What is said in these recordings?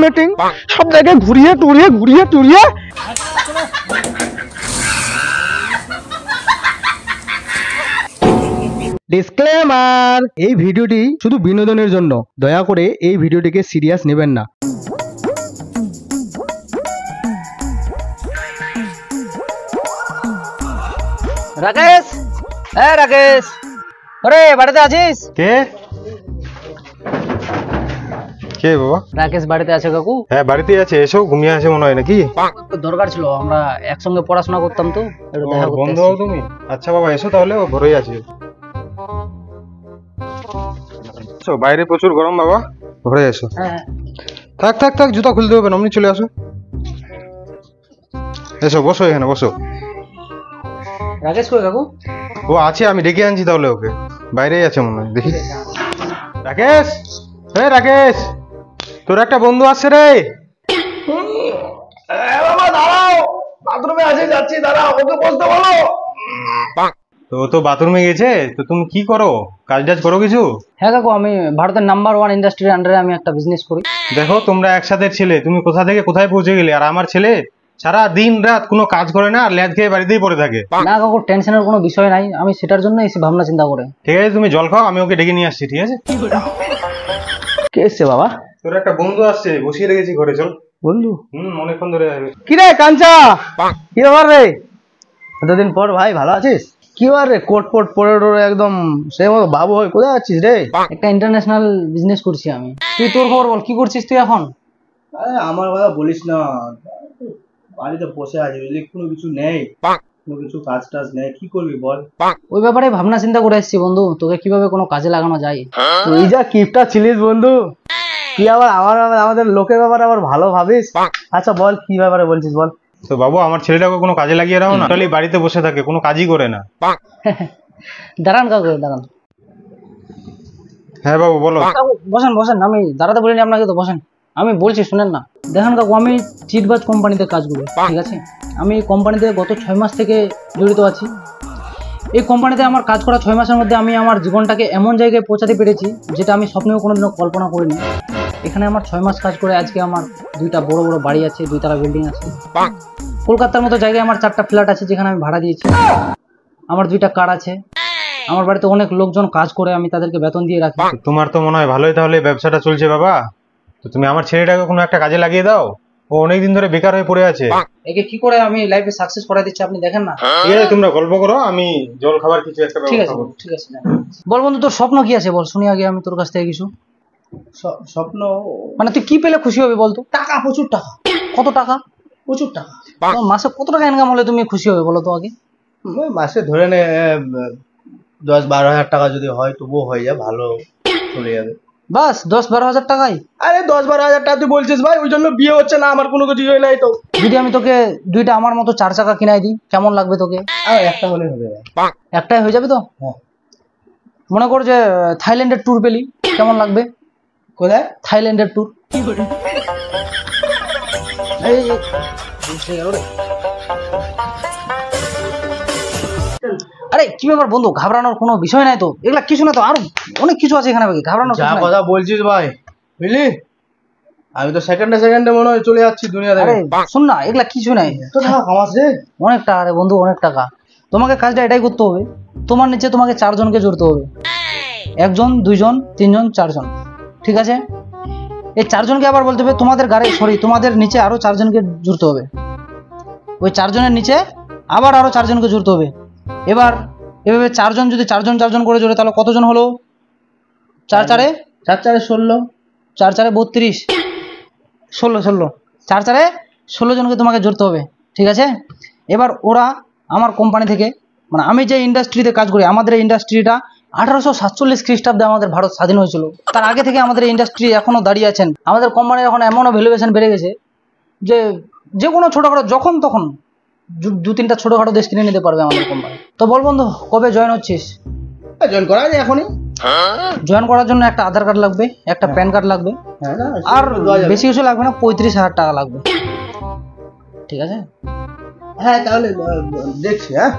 Meeting সব জায়গায় ঘুরিয়ে টুরিয়ে ডিসক্লেমার, এই ভিডিওটি শুধু বিনোদনের জন্য, দয়া করে এই ভিডিওটিকে সিরিয়াস নেবেন না। রাকেশ, রাকেশ, আরে বাড়িতে আছিস? কে কে বাবা? রাকেশ বাড়িতে আছে কাকু? হ্যাঁ বাড়িতে আছে, এসো। ঘুমিয়ে আছে মনে হয় নাকি? দরকার ছিল, আমরা একসঙ্গে পড়াশোনা করতাম তো, একটু দেখা করতে বন্ধু হও তুমি? আচ্ছা বাবা এসো তাহলে, ও ঘরেই আছে। এসো, বাইরে প্রচুর গরম বাবা, ঘরে এসো। হ্যাঁ থাক জুতা খুলতে হবে না, অমনি চলে আসো। এসো, বসো এখানে বসো। রাকেশ কই কাকু? ও আছে, আমি ডেকে আনছি তাহলে ওকে। বাইরেই আছে মনে হয়, দেখি। রাকেশ, রাকেশ, তোর একটা বন্ধু আসছে রে। বাবা দাঁড়াও, বাথরুমে আছে, যাচ্ছি, দাঁড়াও, ওকে বলতে বলো। তো ও তো বাথরুমে গেছে, তো তুমি কি করো? কাজ টাজ করো কিছু? হ্যাঁ কাকু, আমি ভারতের নাম্বার 1 ইন্ডাস্ট্রির আন্ডারে আমি একটা বিজনেস করি। দেখো তোমরা একসাথে ছেলে, তুমি কোথা থেকে কোথায় পৌঁছে গেলে, আর আমার ছেলে সারা দিন রাত কোনো কাজ করে না, আর ল্যাদ খেয়ে বাড়িতেই পড়ে থাকে। না কাকু, টেনশনের কোনো বিষয় নাই, আমি সেটার জন্য এসে ভাবনা চিন্তা করে। ঠিক আছে, তুমি জল খাও, আমি ওকে ডেকে নিয়ে আসছি। ঠিক আছে? কে এসছে বাবা? তোর একটা বন্ধু আসছে, বসিয়ে রেখেছি ঘরে, চল। বন্ধু? অনেকক্ষণ ধরে আসবে। কি রে কাঞ্চা, কি ব্যাপার রে? এতদিন পর ভাই, ভালো আছিস? কি ব্যাপার রে, কোট পরে একদম সেই মতো বাবু হয়ে কোথায় আছিস রে? একটা ইন্টারন্যাশনাল বিজনেস করছি আমি। তুই তোর খবর বল, কি করছিস তুই এখন? আমার কথা বলিস না, বাড়িতে বসে আছি, কোনো কিছু নেই, কোনো কিছু কাজ টাজ নেই, কি করবি বল? ওই ব্যাপারে ভাবনা চিন্তা করে এসেছি বন্ধু, তোকে কিভাবে কোনো কাজে লাগানো যায়। তুই যা কিপটা ছিলিস বন্ধু, তুই আবার আমাদের লোকের ব্যাপারে আবার ভালো ভাবিস। আচ্ছা বল, কি ব্যাপারে বলছিস বল। তো বাবু, আমার ছেলেটাকে কোনো কাজে লাগিয়ে দাও না, খালি বাড়িতে বসে থাকে, কোনো কাজই করে না। দাঁড়ান কাকু, দাঁড়ান। হ্যাঁ বাবু বলো। বসেন, আমি দাঁড়াতে বলিনি আপনাকে, তো বসেন, আমি বলছি শুনেন না। দেখেন কাকু, আমি চিটবাজ কোম্পানিতে কাজ করি, ঠিক আছে? আমি এই কোম্পানিতে গত 6 মাস থেকে জড়িত আছি। এই কোম্পানিতে আমার কাজ করা 6 মাসের মধ্যে আমি আমার জীবনটাকে এমন জায়গায় পৌঁছাতে পেরেছি, যেটা আমি স্বপ্নেও কোনোদিনও কল্পনা করিনি। এখানে আমার 6 মাস কাজ করে আজকে আমার 2টা বড় বড় বাড়ি আছে, 2 তলা বিল্ডিং আছে। কলকাতার মতো জায়গায় আমার 4টা ফ্ল্যাট আছে, যেখানে আমি ভাড়া দিয়েছি। আমার 2টা কার আছে। আমার বাড়িতে অনেক লোকজন কাজ করে, আমি তাদেরকে বেতন দিয়ে রাখি। তোমার তো মনে হয় ভালোই তাহলে ব্যবসাটা চলছে বাবা। তো তুমি আমার ছেলেটাকে কোনো একটা কাজে লাগিয়ে দাও, ও অনেকদিন ধরে বেকার হয়ে পড়ে আছে। একে কি করে আমি লাইফে সাকসেস করাই দিচ্ছি, আপনি দেখেন না। ঠিক আছে, তোমরা গল্প করো, আমি জল খাবার কিছু একটা ঠিক ব্যবস্থা আছে, করব। ঠিক আছে। বল বন্ধু, তোর স্বপ্ন কি আছে বল, শুনি আগে আমি তোর কাছ থেকে কিছু। স্বপ্ন মানে তুই কি পেলে খুশি হবে বলতো? টাকা, প্রচুর টাকা। কত টাকা? প্রচুর টাকা। মাসে কত টাকা ইনকাম হলে তুমি খুশি হবে বলো তো আগে? মাসে ধরে নে 10-12 হাজার টাকা যদি হয় তবুও হয়ে যায়, ভালো চলে যাবে। বাস 10-12 হাজার টাকায়? আরে 10-12 হাজার টাকা তুই বলছিস ভাই, ওই জন্য বিয়ে হচ্ছে না আমার, কোনো কিছু হয় নাই তো। যদি আমি তোকে 2টা আমার মতো 4 চাকা কিনাই দিই, কেমন লাগবে তোকে? একটা হলে হবে। একটাই হয়ে যাবে তো? হ্যাঁ। মনে কর যে থাইল্যান্ডের ট্যুর পেলি, কেমন লাগবে? কোথায়? থাইল্যান্ডের ট্যুর। এই আরে কি ব্যাপার বন্ধু, ঘাবড়ানোর কোনো বিষয় নাই তো, এগুলা কিছু না তো, আরো অনেক কিছু আছে এখানে, ঘাবড়ানোর যা কথা বলছিস ভাই, বুঝলি, আমি তো সেকেন্ডে মনে হয় চলে যাচ্ছি দুনিয়া থেকে। আরে শুন না, এগুলা কিছু নাই। তো টাকা কামাচ্ছে অনেক টাকা রে বন্ধু, অনেক টাকা। তোমাকে কাজটা এটাই করতে হবে, তোমার নিচে তোমাকে 4 জনকে জুড়তে হবে। 1 জন, 2 জন, 3 জন, 4 জন, ঠিক আছে? এই 4 জনকে আবার বলতে হবে তোমাদের গাড়ি, তোমাদের নিচে আরো 4 জনকে জুড়তে হবে। ওই 4 জনের নিচে আবার আরো 4 জনকে জুড়তে হবে। এবার এভাবে 4 জন যদি 4 জন করে জোড়ে, তাহলে কতজন হলো? 4 4 16, 4 4 32, 16 4 4 16 জনকে তোমাকে জুড়তে হবে, ঠিক আছে? এবার ওরা আমার কোম্পানি থেকে, মানে আমি যে ইন্ডাস্ট্রিতে কাজ করি, আমাদের এই ইন্ডাস্ট্রিটা 1847 খ্রিস্টাব্দে আমাদের ভারত স্বাধীন হয়েছিল। তার আগে থেকে আমাদের এই ইন্ডাস্ট্রি এখনো দাঁড়িয়ে আছেন। আমাদের কোম্পানির এখন এমনও ভ্যালুয়েশন বেড়ে গেছে যে কোনো ছোটখাটো যখন তখন 2-3টা ছোটখাটো দেশ কিনে নিতে পারবে আমাদের কোম্পানি। তো বল বন্ধু, কবে জয়েন হচ্ছিস? জয়েন করা যায় এখনই। জয়েন করার জন্য একটা আধার কার্ড লাগবে, একটা প্যান কার্ড লাগবে, আর বেশি কিছু লাগবে না, 35,000 টাকা লাগবে, ঠিক আছে? হ্যাঁ তাহলে দেখছি। হ্যাঁ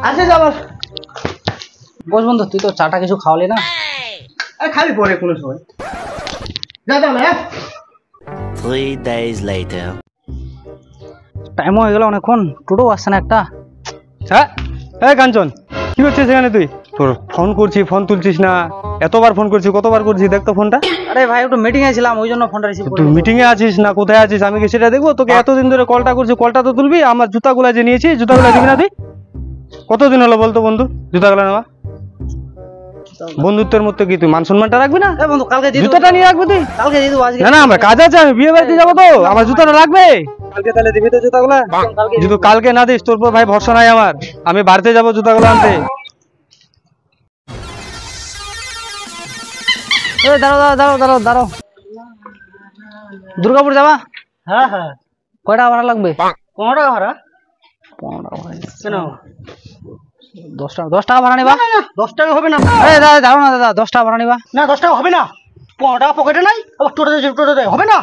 আসিস আবার। বস বন্ধু, তুই তো চাটা কিছু খাওয়ালি না। খাবি পরে কোনো সময়। যা তাহলে হ্যাঁ 3 days later. টাইম হয়ে গেল অনেকক্ষণ, টোটো আসছে না একটা। হ্যাঁ হ্যাঁ কাঞ্চন, কি করছিস সেখানে তুই? তোর ফোন করছি, ফোন তুলছিস না। এতবার ফোন করছি, কতবার করছি, দেখ তো ফোনটা। আরে ভাই একটু মিটিং এ ছিলাম, ওই জন্য ফোনটা রিসিভ তুই করি। মিটিং এ আছিস না কোথায় আছিস আমি কি সেটা দেখবো? তোকে এতদিন ধরে কলটা করছি, কলটা তো তুলবি। আমার জুতাগুলা যে নিয়েছি, জুতাগুলা দিবি না তুই? কতদিন হলো বলতো বন্ধু জুতাগুলা নেওয়া? বন্ধুত্বের মধ্যে কি তুই মান সম্মানটা রাখবি না? এ বন্ধু কালকে দিয়ে দেবো। জুতাটা নিয়ে রাখবি তুই? কালকে দিয়ে দেবো, আজকে না না, আমার কাজ আছে, আমি বিয়ে বাড়িতে যাবো তো, আমার জুতাটা লাগবে। কালকে তাহলে দিবি তো জুতাগুলা? যদি কালকে না দিস তোর পর ভাই ভরসা নাই আমার। আমি বাড়িতে যাবো জুতাগুলো আনতে। দাঁড়াও দাঁড়াও দাঁড়াও দাঁড়াও দাঁড়াও। দুর্গাপুর যাবা? হ্যাঁ হ্যাঁ। কয়টা ভাড়া লাগবে? 15 টাকা ভাড়া। 15 টাকা ভাড়া। কেন? 10 টাকা ভাড়া নিবা? 10 টাকা হবে না। এই দাদা দাঁড়াও না দাদা, 10 টাকা ভাড়া নিবা? না 10 টাকা হবে না। 15 টাকা পকেটে নাই, আবার টোটোতে হবে না।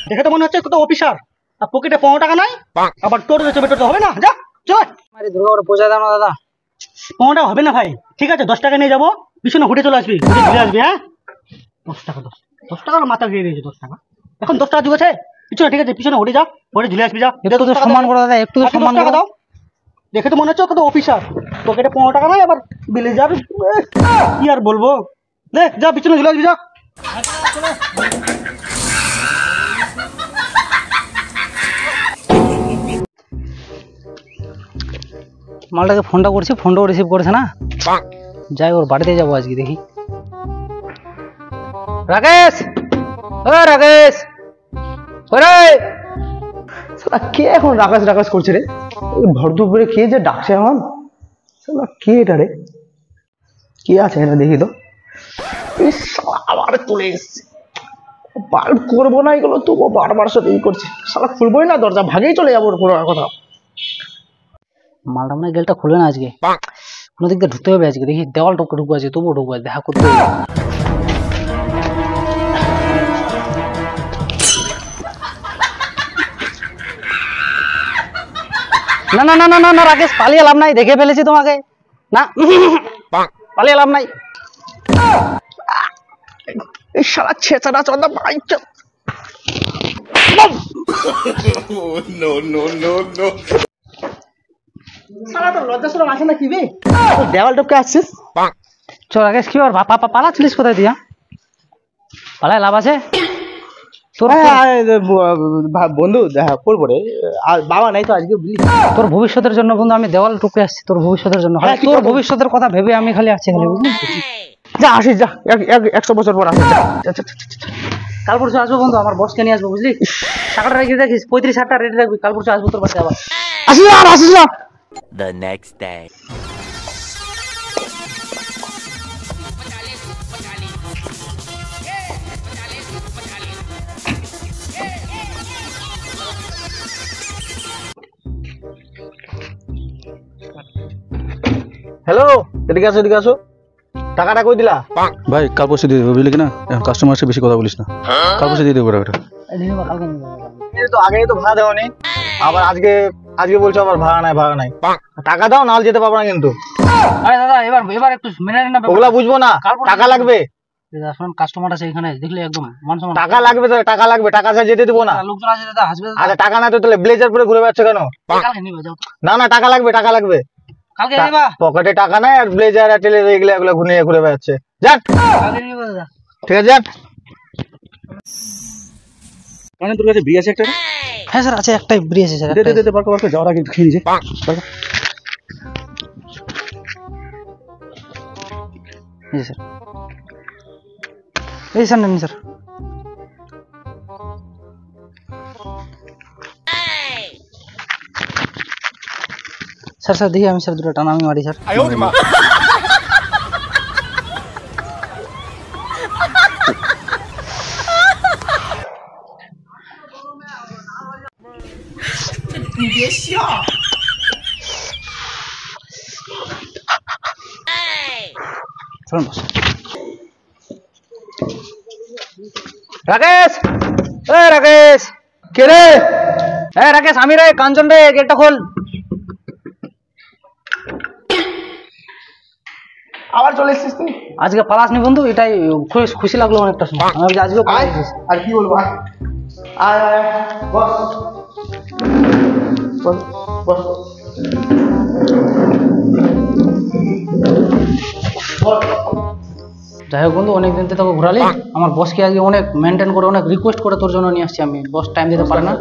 দেখে তো মনে হচ্ছে কত অফিসার, আর পকেটে 15 টাকা নাই, আবার টোটোতে হবে না। যা চল। আরে দুর্গাপুরে পৌঁছে দাও না দাদা। 15 টাকা হবে না ভাই। ঠিক আছে 10 টাকা নিয়ে যাবো, পিছনে ঘুরে চলে আসবি, ঘুরে চলে আসবি। হ্যাঁ 10 টাকা 10 টাকা মাথা গিয়ে দিয়েছে 10 টাকা। এখন 10 টাকা যুগ আছে, পিছনে ঠিক আছে, পিছনে ঘুরে যা, ঘুরে ঝুলে আসবি। যা একটু তো সম্মান করো দাদা, একটু তো সম্মান করো। দাও। দেখে তো মনে হচ্ছে কত অফিসার, পকেটে 15 টাকা নাই, আবার বিলে যাবে। কি আর বলবো, দেখ যা পিছনে ঝুলে আসবি। যা মালটাকে ফোনটা করছি, ফোনটাও রিসিভ করেছে না। যাই ওর বাড়িতে যাবো আজকে, দেখি। রাকেশ, ও রাকেশ, ওরে শালা কে এখন রাকাশ রাকাশ করছে রে? ওই ভর দুপুরে কে যে ডাকছে এখন? শালা কে এটা রে? কে আছে এটা দেখি তো। ইস, শালা আবার চলে এসছে। বার করবো না এগুলো, তবুও বারবার সাথে এই করছে। শালা খুলবোই না দরজা, ভাগেই চলে যাবো পুরো কথা। মালটা মানে গেলটা খুলবে না আজকে, কোনো দিক দিয়ে ঢুকতে হবে আজকে। দেখি দেওয়াল টপকে ঢুকবো আছে, তবুও ঢুকবো, দেখা করতে হবে। না না না না না না রাকেশ, পালিয়ে লাভ নাই, দেখে ফেলেছি তোমাকে। না পালিয়ে লাভ নাই। এই শালা ছেঁচড়া চন্দা ভাই। শালা তো লজ্জা শরম আসে না কি বে? দেওয়াল টপকে আসছিস? চ রাকেশ, কি আর পালাচ্ছিলিস কোথায় তুই? পালায় লাভ আছে তোর? বন্ধু দেখা করবো রে, আর বাবা নাই তো আজকে বুঝলি। তোর ভবিষ্যতের জন্য বন্ধু আমি দেওয়াল টপকে আসছি, তোর ভবিষ্যতের জন্য। হ্যাঁ, কি তোর করবো? ভবিষ্যতের কথা ভেবে আমি খালি আসছি খালি, বুঝলি? যা আসিস, যা 100 বছর পর আসিস। যা কাল পরশু আসবো বন্ধু, আমার বসকে নিয়ে আসবো, বুঝলি? টাকাটা রেখে রাখিস, 35,000 টাকা রেডি রাখবি, কাল পরশু আসবো তোর পাশে আবার। আসিস না, আর আসিস না। The next day. হ্যালো, এদিকে আসো, এদিকে আসো। টাকাটা কই দিলা? ভাই কাল পরশু দিয়ে দেবো বুঝলি কিনা, এখন কাস্টমার এসে বেশি কথা বলিস না। কাল পরশু দিয়ে দেবো টাকাটা। নিয়ে নেবো, কালকে নিয়ে নেবো। এই তো আগেই তো ভাড়া দেওনি, আবার আজকে বলছো আবার ভাড়া নাই। টাকা দাও, নাহলে যেতে পারবো না কিন্তু। আরে দাদা এবার একটু মেনে নিন না ব্যাপারটা। ওগুলা বুঝবো না, কাল পরশু টাকা লাগবে। দাদা শুনুন, কাস্টমার আছে এখানে, দেখলে একদম মান সম্মান। টাকা লাগবে তো, টাকা লাগবে, টাকা ছাড়া যেতে দেবো না। লোকজন আছে দাদা, হাসবে দাদা। আচ্ছা টাকা না তো তাহলে ব্লেজার পরে ঘুরে বেড়াচ্ছ কেন? কালকে নিবে, যাও তো। না না, টাকা লাগবে, টাকা লাগবে। কালকে নিবা? পকেটে টাকা নাই, আর ব্লেজার আর টেলে এগুলো ঘুরে বেড়াচ্ছে। যান, কালকে নিবে দাদা। ঠিক আছে যান। মানে তোর কাছে বিয়ে আছে একটা? হ্যাঁ স্যার আছে, একটাই ব্রিজ আছে স্যার, দে দে একটাই। দে দে, বারকো যাওয়ার আগে খেয়ে নিয়ে জি স্যার, এই স্যার নেন স্যার। স্যার দেখি আমি স্যার দুটো টানা আমি মারি স্যার। চলুন বস। রাকেশ, রাকেশ কে রে? রাকেশ আমি রে, কাঞ্চন রে, গেটটা খোল। আবার চলে এসেছিস তুই? আজকে পালাসনি বন্ধু, এটাই খুশি লাগলো অনেকটা সময়। আমি ভাবছি আজকে আয়, আর কি বলবো, আয় আয় আয়, আয়, বস বস বস যাই হোক বন্ধু, অনেকদিন থেকে তোকে ঘোরালি। আমার বসকে আজকে অনেক মেনটেন করে, অনেক রিকোয়েস্ট করে তোর জন্য নিয়ে আসছি আমি। বস টাইম দিতে পারে না,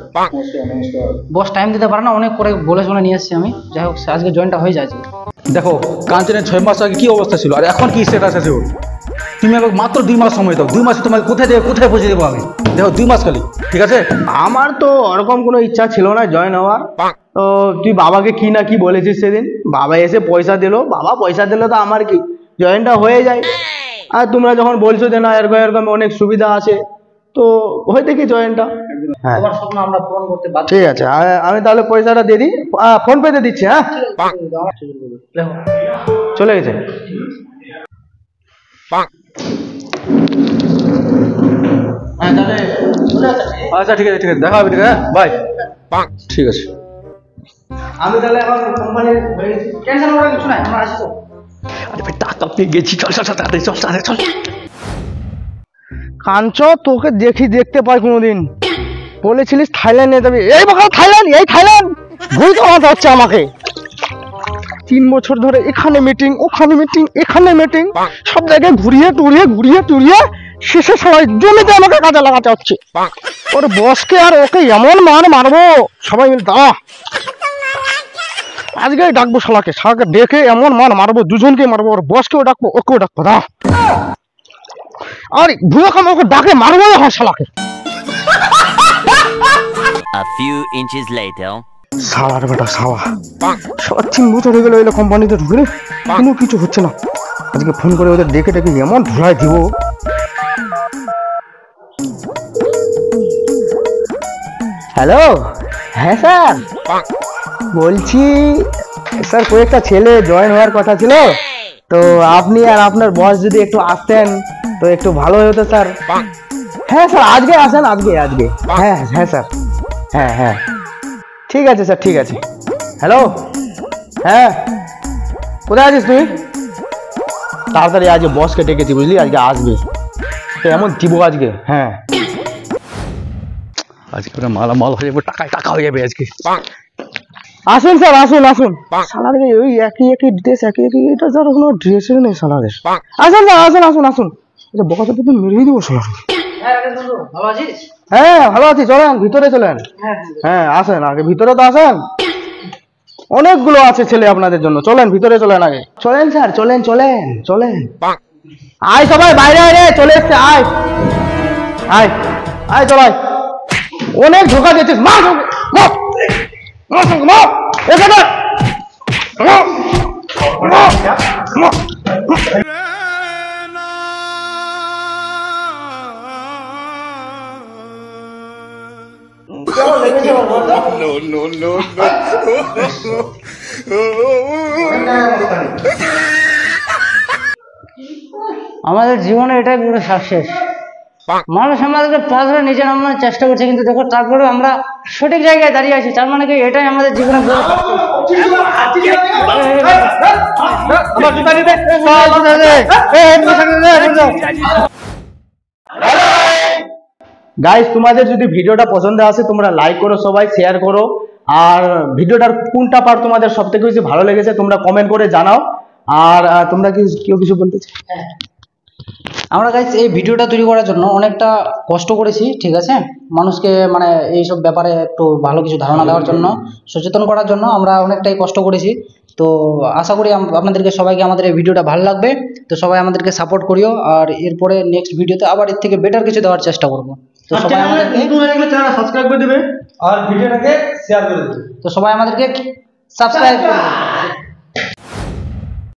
বস টাইম দিতে পারে না, অনেক করে বলে শুনে নিয়ে আসছি আমি। যাই হোক আজকে জয়েনটা হয়ে যায়। দেখো কাঞ্চনের 6 মাস আগে কি অবস্থা ছিল আর এখন কি স্ট্যাটাস আছে ওর। তুমি আমাকে মাত্র 2 মাস সময় দাও, 2 মাসে তোমাকে কোথায় পৌঁছে দেবো আমি। দেখো 2 মাস খালি, ঠিক আছে? আমার তো ওরকম কোনো ইচ্ছা ছিল না জয়েন হওয়ার। তো তুই বাবাকে কি না কি বলেছিস সেদিন, বাবা এসে পয়সা দিলো, বাবা পয়সা দিলো তো আমার কি, জয়েনটা হয়ে যায়। আর তোমরা যখন বলছো যে না এরকম এরকম অনেক সুবিধা আছে, তো হয়ে দেখি জয়েনটা। হ্যাঁ তোমার স্বপ্ন আমরা পূরণ করতে বাধ্য। ঠিক আছে, আমি তাহলে পয়সাটা দিয়ে দিই, ফোন পেতে দিচ্ছি। হ্যাঁ চলে গেছে। হ্যাঁ তাহলে আচ্ছা ঠিক আছে দেখা হবে, ঠিক আছে, বাই। ঠিক আছে। আমি তাহলে এখন কোম্পানির হয়ে গেছি। টেনশন করার কিছু নাই, আমরা আসি তো। আরে ভাই টাকা পেয়ে গেছি, চল তাড়াতাড়ি চল। কাঞ্চ, তোকে দেখতে পাই কোনোদিন, বলেছিলিস থাইল্যান্ডে যাবি, এই বাবা থাইল্যান্ড, এই থাইল্যান্ড ভুল কমাতে হচ্ছে আমাকে। 3 বছর ধরে এখানে মিটিং, ওখানে মিটিং, এখানে মিটিং, সব জায়গায় ঘুরিয়ে টুরিয়ে শেষে সবাই জমিতে আমাকে কাজে লাগাতে হচ্ছে। ওর বসকে আর ওকে এমন মারবো, সবাই মিলে দাঁড়া, আজকেই ডাকবো শালাকে ডেকে এমন মারবো, দুজনকে মারবো, ওর বসকেও ডাকবো, ওকেও ডাকবো, দাঁড়া। আর ভুয়া কাম ওকে ডাকে মারবো হয় শালাকে। A few inches later. শালার বেটা শালা, 3 বছর হয়ে গেল এলো কোম্পানিতে ঢুকে, কোনো কিছু হচ্ছে না। আজকে ফোন করে ওদের ডেকে এমন ধুলাই দিব। হ্যালো, হ্যাঁ স্যার বলছি, স্যার কয়েকটা ছেলে জয়েন হওয়ার কথা ছিল, তো আপনি আর আপনার বস যদি একটু আসতেন তো একটু ভালো হতো স্যার। হ্যাঁ স্যার আজকে আসেন, আজকে হ্যাঁ হ্যাঁ স্যার, হ্যাঁ ঠিক আছে স্যার, ঠিক আছে। হ্যালো, হ্যাঁ কোথায় আছিস তুই? তাড়াতাড়ি আজকে বসকে ডেকেছি বুঝলি, আজকে আসবে, তো এমন দিব আজকে। হ্যাঁ আজকে ওরা মালামাল হয়ে যাবে, টাকা হয়ে যাবে আজকে। আসুন স্যার, আসুন সালারে ওই একই ড্রেস, এটা যার কোনো ড্রেসের নেই সালারের। আসুন স্যার, আসুন আচ্ছা, বকাতে তো মেরেই দেবো সালার। হ্যাঁ রাকেশ বন্ধু, ভালো আছিস? হ্যাঁ ভালো আছি, চলেন ভিতরে চলেন। হ্যাঁ আসেন, আগে ভিতরে তো আসেন, অনেকগুলো আছে ছেলে আপনাদের জন্য, চলেন ভিতরে চলেন আগে। চলেন স্যার, চলেন। আয় সবাই বাইরে আয় রে, চলে এসছে, আয় চলাই, অনেক ধোকা দিয়েছিস, মার আমাদের জীবনে এটাই পুরো সাকসেস। মানুষ আমাদেরকে পাশে নিচে নামানোর চেষ্টা করছে, কিন্তু দেখো তারপরে আমরা সঠিক জায়গায় দাঁড়িয়ে আছি, তার মানে কি এটাই আমাদের জীবনে বড় গাইস, তোমাদের যদি ভিডিওটা পছন্দ আসে তোমরা লাইক করো, সবাই শেয়ার করো, আর ভিডিওটার কোনটা পার্ট তোমাদের সব থেকে বেশি ভালো লেগেছে তোমরা কমেন্ট করে জানাও। আর তোমরা কি কেউ কিছু বলতে চাও? আমরা গাইস এই ভিডিওটা তৈরি করার জন্য অনেকটা কষ্ট করেছি, ঠিক আছে? মানুষকে মানে এইসব ব্যাপারে একটু ভালো কিছু ধারণা দেওয়ার জন্য, সচেতন করার জন্য আমরা অনেকটাই কষ্ট করেছি। তো আশা করি আপনাদেরকে সবাইকে আমাদের এই ভিডিওটা ভালো লাগবে। তো সবাই আমাদেরকে সাপোর্ট করিও, আর এরপরে নেক্সট ভিডিওতে আবার এর থেকে বেটার কিছু দেওয়ার চেষ্টা করবো। তো সবাই আমাদেরকে সাবস্ক্রাইব করে দেবে আর ভিডিওটাকে শেয়ার করে দেবে। সাবস্ক্রাইব করবে।